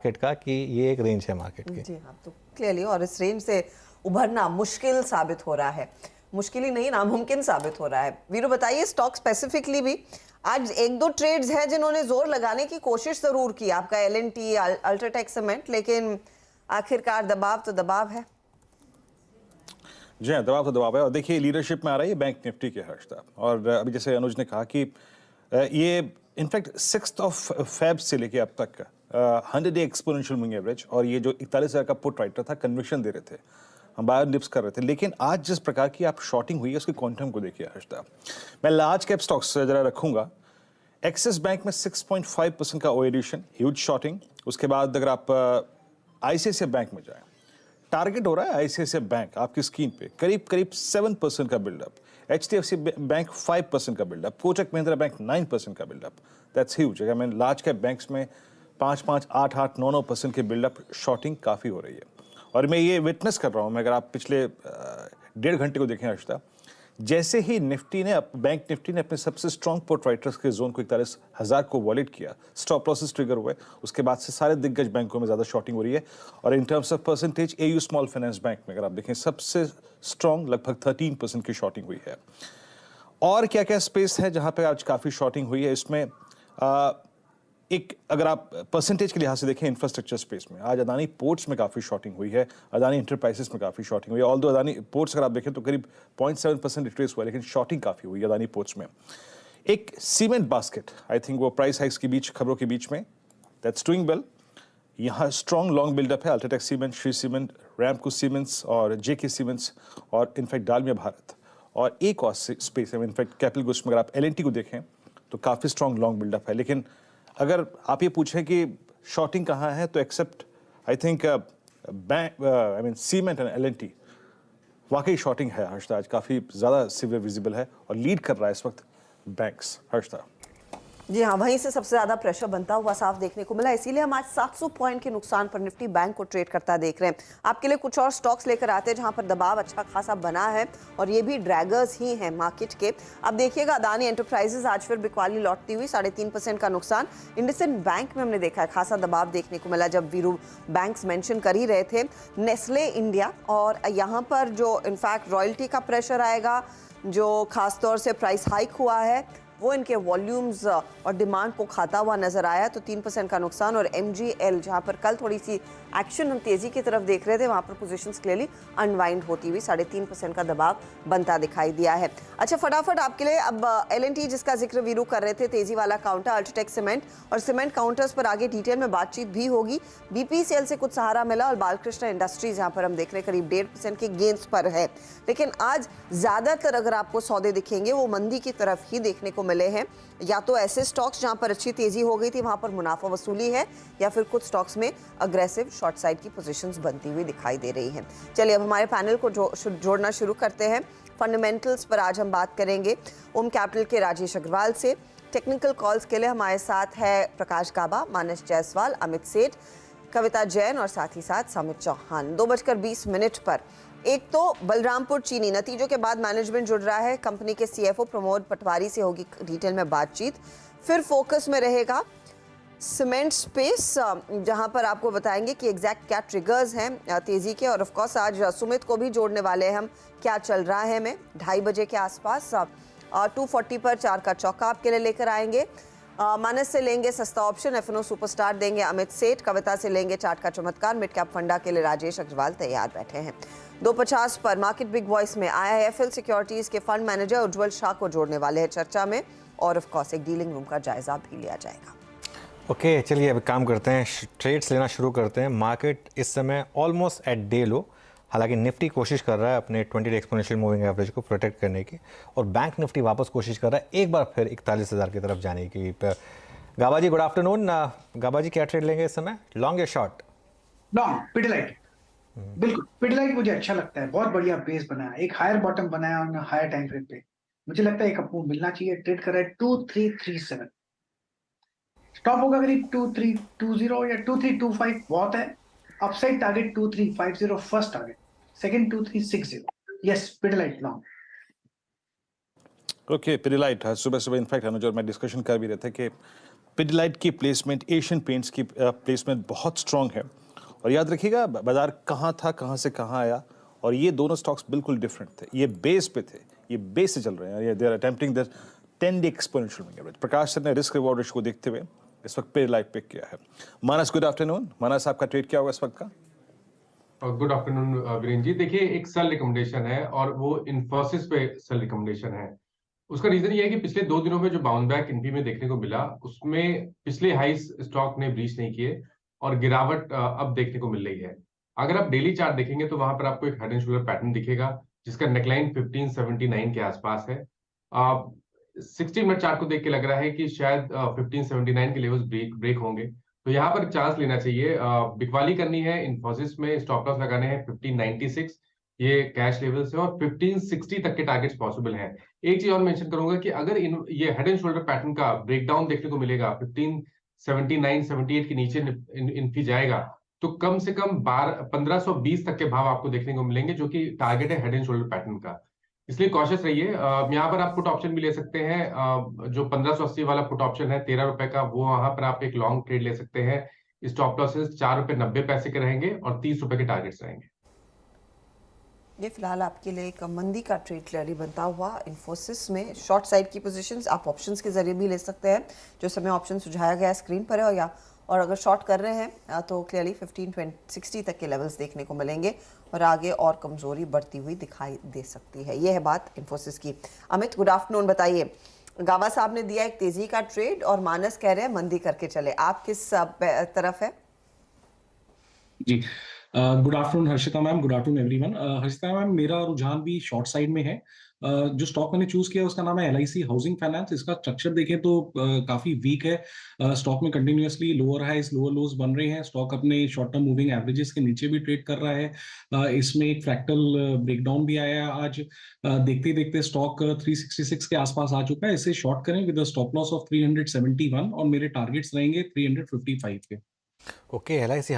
Market का कि ये एक रेंज है मार्केट की। जी हाँ, तो क्लियरली और इस रेंज से उभरना मुश्किल साबित हो रहा है, मुश्किल ही नहीं नामुमकिन साबित हो रहा है। वीरू बताइए स्टॉक स्पेसिफिकली भी आज एक दो ट्रेड्स हैं जिन्होंने जोर लगाने की कोशिश जरूर की, आपका एलएनटी, अल्ट्राटेक सीमेंट, लेकिन आखिरकार दबाव तो दबाव है। जी हाँ, दबाव तो दबाव है। और देखिए लीडरशिप में आ रही है बैंक निफ्टी के हर्षदा। और अभी जैसे अनुज ने कहा कि ये इनफैक्ट 6 फेब से लेके अब तक का 100 डे एक्सपोनेंशियल मूविंग एवरेज, और ये जो 41,000 का पुट राइटर था कन्विक्शन दे रहे थे, हम बायर डिप्स कर रहे थे। लेकिन आज जिस प्रकार की आप शॉर्टिंग हुई है उसके क्वांटम को देखिए हर्षदा। मैं लार्ज कैप स्टॉक्स जरा रखूंगा। एक्सिस बैंक में 6.5% का ओ एडिशन, ह्यूज शॉर्टिंग। उसके बाद अगर आप आईसीआईसीआई बैंक में जाएं, टारगेट हो रहा है आईसीआईसीआई बैंक आपकी स्क्रीन पे करीब करीब 7% का बिल्डअप, एचडीएफसी बैंक 5% का बिल्डअप, कोटक महिंद्रा बैंक 9% का बिल्डअप। That's huge. अगर मैं लार्ज कैप बैंक्स में 5-5, 8-8, 9-9% के बिल्डअप शॉर्टिंग काफ़ी हो रही है। और मैं ये विटनेस कर रहा हूँ। मैं अगर आप पिछले 1.5 घंटे को देखें हर्षदा, जैसे ही निफ्टी ने बैंक निफ्टी ने अपने सबसे स्ट्रॉन्ग पुट राइटर्स के जोन को 41,000 को वॉलेट किया, स्टॉप लॉसेस ट्रिगर हुए, उसके बाद से सारे दिग्गज बैंकों में ज़्यादा शॉर्टिंग हो रही है। और in terms of percentage AU small finance bank में अगर आप देखें सबसे स्ट्रॉन्ग लगभग 13% की शॉर्टिंग हुई है। और क्या क्या स्पेस है जहां पे आज काफ़ी शॉर्टिंग हुई है इसमें? एक अगर आप परसेंटेज के लिहाज से देखें इंफ्रास्ट्रक्चर स्पेस में आज अदानी पोर्ट्स में काफ़ी शॉर्टिंग हुई है, अदानी इंटरप्राइजेस में काफ़ी शॉर्टिंग हुई है। ऑल्दो अदानी पोर्ट्स अगर आप देखें तो करीब 0.7% रिट्रेस हुआ है, लेकिन शॉर्टिंग काफ़ी हुई है अदानी पोर्ट्स में। एक सीमेंट बास्केट, आई थिंक वो प्राइस हाइक्स के बीच, खबरों के बीच में, दैट्स डूइंग वेल। यहाँ स्ट्रॉन्ग लॉन्ग बिल्डअप है, UltraTech cement, Shri cement, Ramco cements और जेके सीमेंट्स और इनफैक्ट डालमिया भारत। और एक और स्पेस है इनफैक्ट कैपिटल गुड्स में अगर आप एलएनटी को देखें तो काफ़ी स्ट्रॉन्ग लॉन्ग बिल्डअप है। लेकिन अगर आप ये पूछें कि शॉर्टिंग कहाँ है, तो except I think bank, I mean cement and L and T, वाकई शॉर्टिंग है हर्षदा, आज काफ़ी ज़्यादा सिवियर विजिबल है और लीड कर रहा है इस वक्त बैंक्स हर्षदा। जी हाँ, वहीं से सबसे ज्यादा प्रेशर बनता हुआ साफ देखने को मिला, इसीलिए हम आज 700 पॉइंट के नुकसान पर निफ्टी बैंक को ट्रेड करता देख रहे हैं। आपके लिए कुछ और स्टॉक्स लेकर आते हैं जहां पर दबाव अच्छा खासा बना है और ये भी ड्रैगर्स ही हैं मार्केट के। अब देखिएगा अदानी एंटरप्राइजेज आज फिर बिकवाली लौटती हुई 3.5% का नुकसान। इंडसइंड बैंक में हमने देखा है खासा दबाव देखने को मिला जब वीरू बैंक्स मेंशन कर ही रहे थे। नेस्ले इंडिया और यहाँ पर जो इनफैक्ट रॉयल्टी का प्रेशर आएगा, जो खासतौर से प्राइस हाइक हुआ है, वो इनके वॉल्यूम्स और डिमांड को खाता हुआ नजर आया, तो 3% का नुकसान। और एमजीएल जहां पर कल थोड़ी सी एक्शन हम तेजी की तरफ देख रहे थे, वहां पर पोजीशंस क्लियरली अनवाइंड होती हुई 3.5% का दबाव बनता दिखाई दिया है। अच्छा, फटाफट आपके लिए अब एलएनटी जिसका जिक्र वीरू कर रहे थे, तेजी वाला काउंटर, अल्ट्राटेक सीमेंट और सीमेंट काउंटर्स पर आगे डिटेल में बातचीत भी होगी। बीपीसीएल से कुछ सहारा मिला और बालकृष्ण इंडस्ट्रीज जहां पर हम देख रहे हैं करीब 1.5% के गेंस पर है। लेकिन आज ज्यादातर अगर आपको सौदे दिखेंगे वो मंदी की तरफ ही देखने को मिले हैं। या तो ऐसे स्टॉक्स जहां पर अच्छी तेजी हो गई थी वहां पर मुनाफा वसूली है, या फिर कुछ स्टॉक्स में अग्रेसिव शॉर्ट साइड की पोजीशंस बनती हुई दिखाई दे रही हैं। चलिए अब हमारे पैनल को जोड़ना शुरू करते हैं। फंडामेंटल्स पर आज हम बात करेंगे ओम कैपिटल के राजेश अग्रवाल से। टेक्निकल कॉल्स के लिए हमारे साथ है प्रकाश गाबा, मानस जायसवाल, अमित सेठ, कविता जैन और साथ ही साथ समित चौहान। 2:20 पर एक तो बलरामपुर चीनी नतीजों के बाद मैनेजमेंट जुड़ रहा है, कंपनी के सीएफओ प्रमोद पटवारी से होगी डिटेल में बातचीत। फिर फोकस में रहेगा सीमेंट स्पेस, जहां पर आपको बताएंगे कि एग्जैक्ट क्या ट्रिगर्स हैं तेजी के। और ऑफ कोर्स आज सुमित को भी जोड़ने वाले हैं हम, क्या चल रहा है में 2:30 बजे के आसपास। 2:40 पर 4 का चौका आपके लिए लेकर आएंगे। मानस से लेंगे सस्ता ऑप्शन, एफएनओ सुपरस्टार देंगे अमित सेठ, कविता से लेंगे चार्ट का चमत्कार, मिड कैप फंडा के लिए राजेश अग्रवाल तैयार बैठे हैं। 2:50 पर मार्केट बिग वॉइस में आईआईएफएल सिक्योरिटीज के फंड मैनेजर उज्जवल शाह को जोड़ने वाले हैं चर्चा में, और ऑफ कोर्स एक डीलिंग रूम का जायजा भी लिया जाएगा। ओके, चलिए अब काम करते हैं, ट्रेड्स लेना शुरू करते हैं। मार्केट इस समय ऑलमोस्ट एट डे लो, हालांकि निफ्टी कोशिश कर रहा है अपने 20 डे एक्सपोनेंशियल मूविंग एवरेज को प्रोटेक्ट करने की, और बैंक निफ्टी वापस कोशिश कर रहा है एक बार फिर 41,000 की तरफ जाने की। गाबा जी गुड आफ्टरनून। गाबा जी क्या ट्रेड लेंगे इस समय, लॉन्ग या शॉर्ट? लॉन्ग पिडिलाइट, बिल्कुल पिडिलाइट मुझे अच्छा लगता है, बहुत बढ़िया बेस बनाया, एक हायर बॉटम बनाया और हायर टाइम फ्रेम पे, मुझे लगता है एक अप मूव मिलना चाहिए। ट्रेड कर रहा है 2337, स्टॉप होगा करीब 2320 या 2325 बहुत है। Upside target 2350 first target, second 2360। Yes, Pidilite long. Okay, Pidilite सुबह सुबह इनफैक्ट अनुज और मैं डिस्कशन कर भी रहे थे कि पिडिलाइट की प्लेसमेंट, एशियन पेंट्स की प्लेसमेंट बहुत स्ट्रांग है। और याद रखिएगा बाजार कहाँ था, कहाँ से कहाँ आया, और ये दोनों स्टॉक्स बिल्कुल डिफरेंट थे। ये बेस पे थे, ये बेस से चल रहे हैं। They are attempting the 10-day exponential moving average. Prakash sir ने रिस्क रिवॉर्ड रेशियो को देखते हुए इस वक्त पिडिलाइट पिक किया है। मानस, गुड आफ्टरनून। मानस, आपका ट्रेड क्या होगा इस वक्त का? Good afternoon Virendra ji. देखिए, एक सेल रिकमेंडेशन है और वो इन्फोसिस पे सेल रिकमेंडेशन है। उसका रीजन ये है कि पिछले 2 दिनों में जो बाउंस बैक इन्फी में देखने को मिला, उसमें पिछले हाई स्टॉक ने ब्रीच नहीं किए और गिरावट अब देखने को मिल रही है। अगर आप डेली चार्ट देखेंगे तो वहां पर आपको एक हेड एंड शोल्डर पैटर्न दिखेगा जिसका नेकलाइन 1579 के आसपास है। 60 मिनट चार्ट को देख के लग रहा है कि शायद 1579 के लेवल्स ब्रेक होंगे, तो यहाँ पर चांस लेना चाहिए। बिकवाली करनी है, इन्फोसिस में स्टॉप लॉस लगाने हैं 1596, ये कैश लेवल्स है, और 1560 तक के टारगेट्स पॉसिबल हैं। एक चीज और मेंशन करूंगा कि अगर ये हेड एंड शोल्डर पैटर्न का ब्रेकडाउन देखने को मिलेगा, 1579 78 के नीचे इनफी जाएगा, तो कम से कम 1520 तक के भाव आपको देखने को मिलेंगे, जो कि टारगेट है हेड एंड शोल्डर पैटर्न का। इसलिए कॉशियस रहिए। यहाँ पर आप पुट ऑप्शन भी ले सकते हैं। जो 1580 वाला पुट ऑप्शन है 13 रुपए का, वो वहां पर आप एक लॉन्ग ट्रेड ले सकते हैं। स्टॉप लॉसेस 4 रुपए 90 पैसे के रहेंगे और 30 रुपए के टारगेट्स रहेंगे। ये फिलहाल आपके लिए एक मंदी का ट्रेड क्लियरली बनता हुआ। इन्फोसिस में शॉर्ट साइड की पोजीशंस आप ऑप्शंस के जरिए भी ले सकते हैं, जो समय ऑप्शन सुझाया गया स्क्रीन पर है, और अगर शॉर्ट कर रहे हैं तो क्लियरली 1560 तक के लेवल्स देखने को मिलेंगे और आगे और कमजोरी बढ़ती हुई दिखाई दे सकती है। ये है बात इन्फोसिस की। Amit, good afternoon. बताइए, गावा साहब ने दिया एक तेजी का ट्रेड और मानस कह रहे हैं मंदी करके चले, आप किस तरफ है? जी, good afternoon Harshita ma'am, good afternoon everyone. Harshita ma'am, मेरा रुझान भी शॉर्ट साइड में है। जो स्टॉक मैंने चूज किया उसका नाम है LIC हाउसिंग फाइनेंस। इसका स्ट्रक्चर देखें तो काफी वीक है। स्टॉक में continuously lower highs lower lows बन रहे हैं। स्टॉक अपने शॉर्ट टर्म मूविंग एवरेजेस के नीचे भी ट्रेड कर रहा है। इसमें एक फ्रैक्टल ब्रेकडाउन भी आया है आज। देखते देखते स्टॉक 366 के आसपास आ चुका है। इसे शॉर्ट करें विद स्टॉप लॉस ऑफ 371 और मेरे टारगेट्स रहेंगे 355 के। Okay, LIC